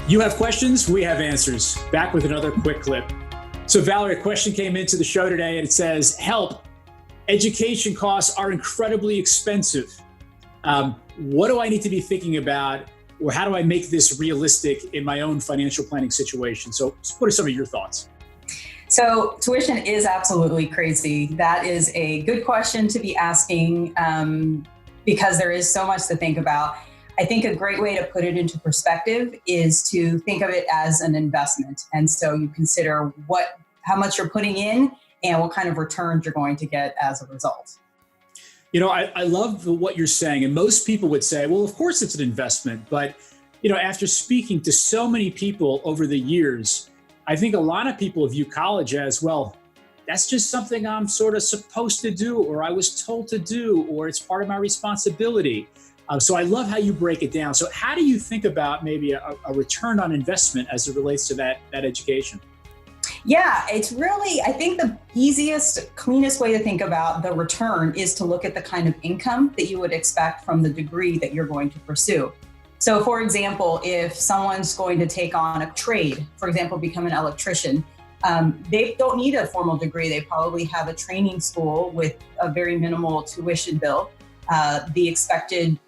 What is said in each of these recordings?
You have questions, we have answers. Back with another quick clip. So Valerie, a question came into the show today and it says, help, education costs are incredibly expensive. What do I need to be thinking about, or how do I make this realistic in my own financial planning situation? So what are some of your thoughts? So tuition is absolutely crazy. That is a good question to be asking because there is so much to think about. I think a great way to put it into perspective is to think of it as an investment. And so you consider how much you're putting in and what kind of returns you're going to get as a result. You know, I love what you're saying. And most people would say, well, of course it's an investment. But, you know, after speaking to so many people over the years, I think a lot of people view college as, well, that's just something I'm sort of supposed to do, or I was told to do, or it's part of my responsibility. So I love how you break it down. So how do you think about maybe a return on investment as it relates to that education? Yeah, it's really, I think the easiest, cleanest way to think about the return is to look at the kind of income that you would expect from the degree that you're going to pursue. So for example, if someone's going to take on a trade, for example, become an electrician, they don't need a formal degree. They probably have a training school with a very minimal tuition bill. The expected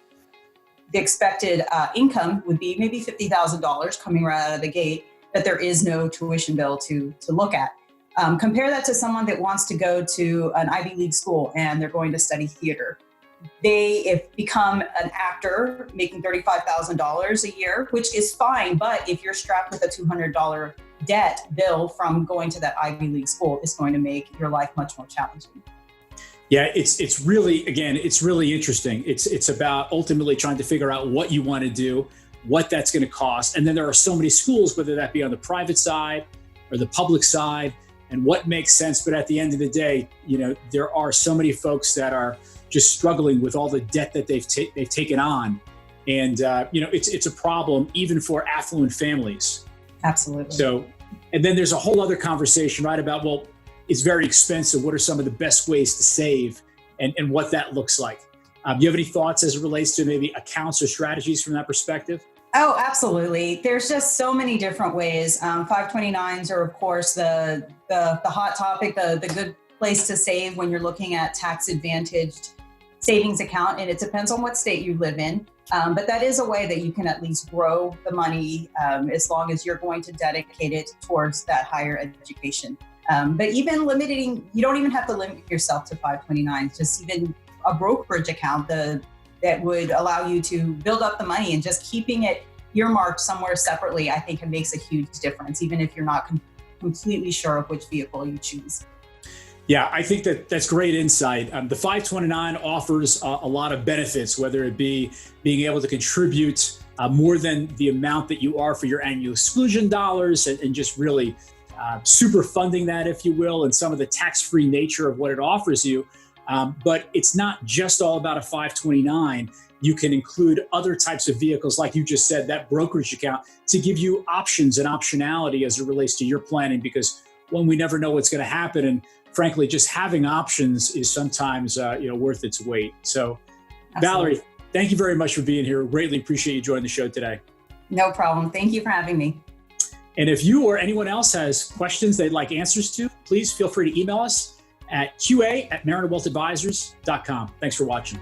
income would be maybe $50,000 coming right out of the gate, but there is no tuition bill to look at. Compare that to someone that wants to go to an Ivy League school and they're going to study theater. They become an actor making $35,000 a year, which is fine. But if you're strapped with a $200 debt bill from going to that Ivy League school, it's going to make your life much more challenging. Yeah, it's really, again, it's really interesting. It's about ultimately trying to figure out what you want to do, what that's going to cost. And then there are so many schools, whether that be on the private side or the public side, and what makes sense. But at the end of the day, you know, there are so many folks that are just struggling with all the debt that they've taken on. And, you know, it's a problem even for affluent families. Absolutely. So, and then there's a whole other conversation, right, about, well, it's very expensive. What are some of the best ways to save and what that looks like? Do you have any thoughts as it relates to maybe accounts or strategies from that perspective? Oh, absolutely. There's just so many different ways. 529s are, of course, the hot topic, the good place to save when you're looking at tax advantaged savings account. And it depends on what state you live in. But that is a way that you can at least grow the money as long as you're going to dedicate it towards that higher education. But even limiting, you don't even have to limit yourself to 529s, just even a brokerage account that would allow you to build up the money and just keeping it earmarked somewhere separately, I think it makes a huge difference, even if you're not completely sure of which vehicle you choose. Yeah, I think that's great insight. The 529 offers a lot of benefits, whether it be being able to contribute more than the amount that you are for your annual exclusion dollars and just really super funding that, if you will, and some of the tax-free nature of what it offers you. But it's not just all about a 529. You can include other types of vehicles, like you just said, that brokerage account, to give you options and optionality as it relates to your planning, because one, we never know what's going to happen. And frankly, just having options is sometimes worth its weight. So absolutely. Valerie, thank you very much for being here. Greatly appreciate you joining the show today. No problem. Thank you for having me. And if you or anyone else has questions they'd like answers to, please feel free to email us at qa@marinerwealthadvisors.com. Thanks for watching.